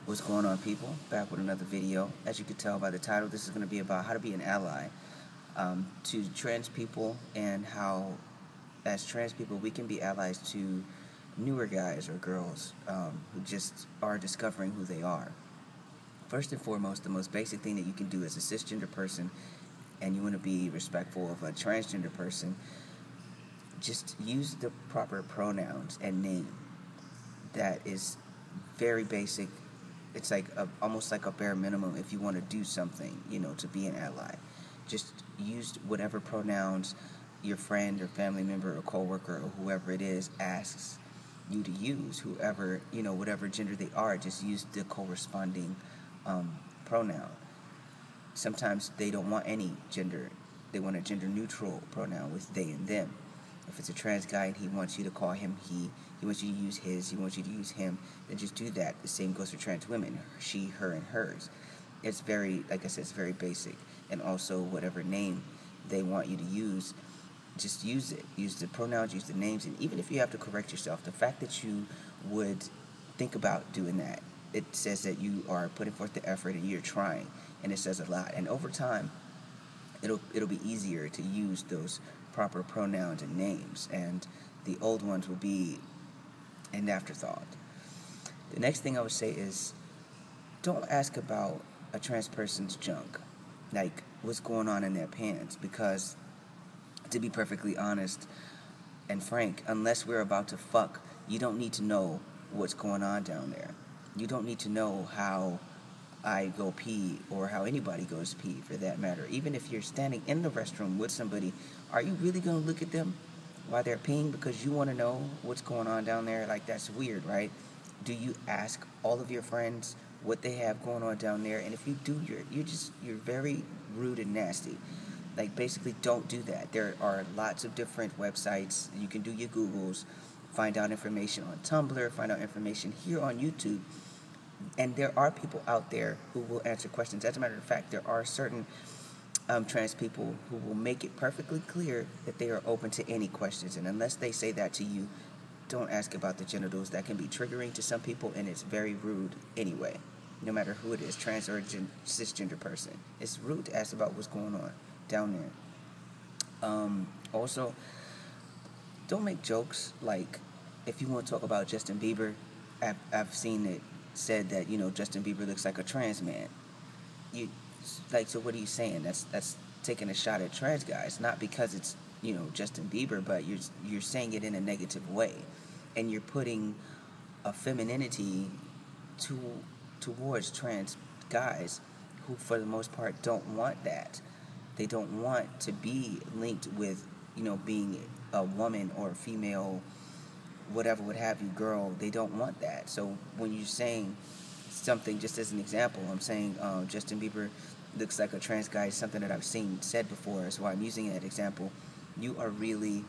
What's going on, people? Back with another video. As you can tell by the title, this is going to be about how to be an ally to trans people, and how, as trans people, we can be allies to newer guys or girls who just are discovering who they are. First and foremost, the most basic thing that you can do as a cisgender person, and you want to be respectful of a transgender person, just use the proper pronouns and name. That is very basic. It's like almost like a bare minimum if you want to do something, to be an ally. Just use whatever pronouns your friend or family member or coworker or whoever it is asks you to use. Whoever, whatever gender they are, just use the corresponding pronoun. Sometimes they don't want any gender. They want a gender neutral pronoun with they and them. If it's a trans guy and he wants you to call him he wants you to use his, he wants you to use him, then just do that. The same goes for trans women, she, her, and hers. It's very, like I said, it's very basic. And also, whatever name they want you to use, just use it. Use the pronouns, use the names, and even if you have to correct yourself, the fact that you would think about doing that, it says that you are putting forth the effort and you're trying, and it says a lot. And over time, it'll be easier to use those proper pronouns and names, and the old ones will be an afterthought. The next thing I would say is, don't ask about a trans person's junk, like what's going on in their pants, because to be perfectly honest and frank, unless we're about to fuck, you don't need to know what's going on down there. You don't need to know how I go pee, or how anybody goes pee for that matter. Even if you're standing in the restroom with somebody, are you really going to look at them while they're peeing because you want to know what's going on down there? Like, that's weird, right? Do you ask all of your friends what they have going on down there? And if you do, you're very rude and nasty. Like, basically, don't do that. There are lots of different websites. You can do your Googles, find out information on Tumblr, find out information here on YouTube. And there are people out there who will answer questions. As a matter of fact, there are certain trans people who will make it perfectly clear that they are open to any questions. And unless they say that to you, don't ask about the genitals. That can be triggering to some people, and it's very rude anyway, no matter who it is, trans or cisgender person. It's rude to ask about what's going on down there. Also, don't make jokes. Like, if you want to talk about Justin Bieber, I've seen it said that Justin Bieber looks like a trans man. So what are you saying? That's taking a shot at trans guys, not because it's Justin Bieber, but you're saying it in a negative way, and you're putting a femininity towards trans guys who, for the most part, don't want that. They don't want to be linked with being a woman or a female, whatever would have you, girl. They don't want that. So when you're saying something, just as an example, I'm saying Justin Bieber looks like a trans guy, is something that I've seen said before, so I'm using that example. You are really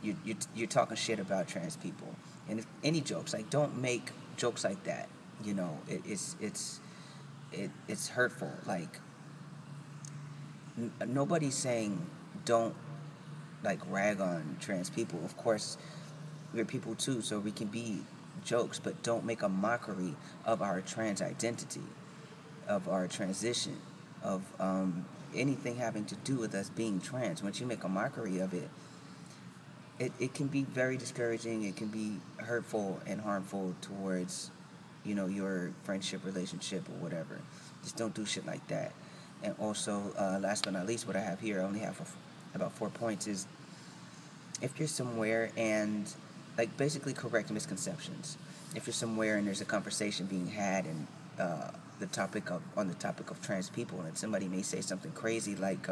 you're talking shit about trans people. And if any jokes, like, don't make jokes like that. It's hurtful. Like, nobody's saying don't, like, rag on trans people. Of course, we're people too, so we can be jokes, but don't make a mockery of our trans identity, of our transition, of anything having to do with us being trans. Once you make a mockery of it, it can be very discouraging. It can be hurtful and harmful towards your friendship, relationship, or whatever. Just don't do shit like that. And also, last but not least, what I have here, I only have about 4 points, is if you're somewhere and, like, basically correct misconceptions. If you're somewhere and there's a conversation being had, and on the topic of trans people, and somebody may say something crazy like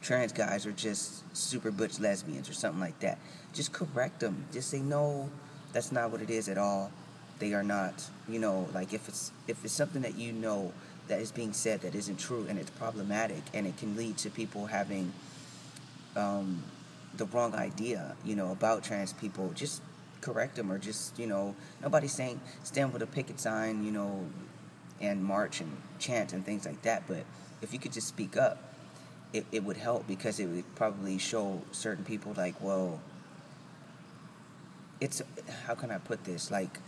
trans guys are just super butch lesbians or something like that, just correct them. Just say, no, that's not what it is at all. They are not. Like, if it's something that that is being said that isn't true, and it's problematic, and it can lead to people having the wrong idea, about trans people, just correct them. Or just, nobody's saying stand with a picket sign, and march and chant and things like that. But if you could just speak up, it would help, because it would probably show certain people, like, well, it's, how can I put this? Like,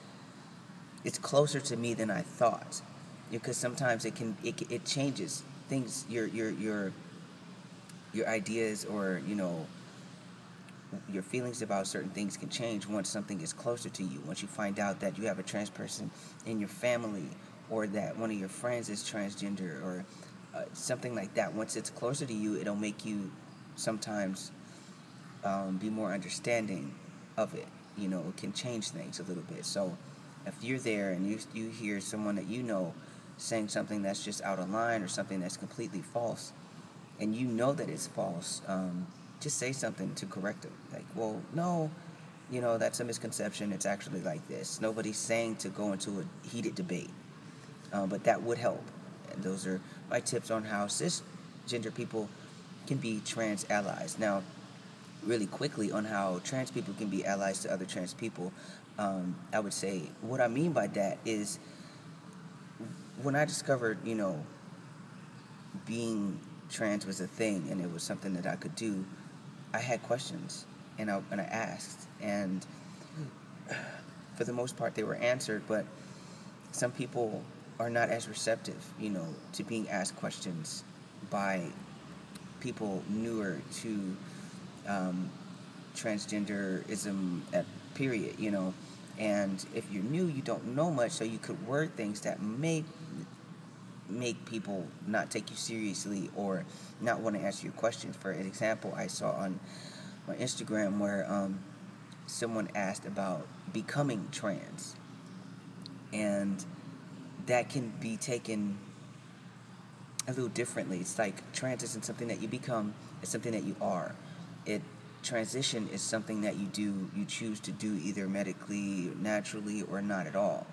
it's closer to me than I thought, because sometimes it changes things. Your ideas, or your feelings about certain things can change once something is closer to you. Once you find out that you have a trans person in your family, or that one of your friends is transgender, or something like that. Once it's closer to you, it'll make you sometimes be more understanding of it. It can change things a little bit. So if you're there and you hear someone that saying something that's just out of line, or something that's completely false, and you know that it's false, just say something to correct them. Like, well, no, that's a misconception. It's actually like this. Nobody's saying to go into a heated debate, but that would help. And those are my tips on how cisgender people can be trans allies. Now, really quickly, on how trans people can be allies to other trans people, I would say what I mean by that is, when I discovered, being trans was a thing and it was something that I could do, I had questions, and I asked, and for the most part they were answered. But some people are not as receptive, to being asked questions by people newer to transgenderism, period. And if you're new, you don't know much, so you could word things that may make people not take you seriously, or not want to answer your questions. For an example, I saw on my Instagram where someone asked about becoming trans, and that can be taken a little differently. It's like, trans isn't something that you become, it's something that you are. Transition is something that you choose to do, either medically, naturally, or not at all.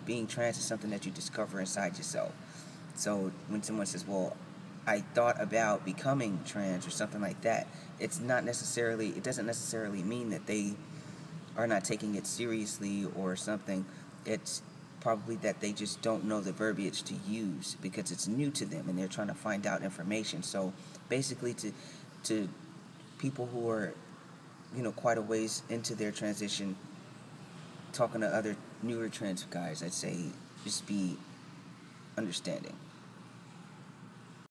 Being trans is something that you discover inside yourself. So when someone says, well, I thought about becoming trans, or something like that, it doesn't necessarily mean that they are not taking it seriously or something. It's probably that they just don't know the verbiage to use, because it's new to them and they're trying to find out information. So basically, to people who are quite a ways into their transition, talking to other newer trans guys, I'd say just be understanding.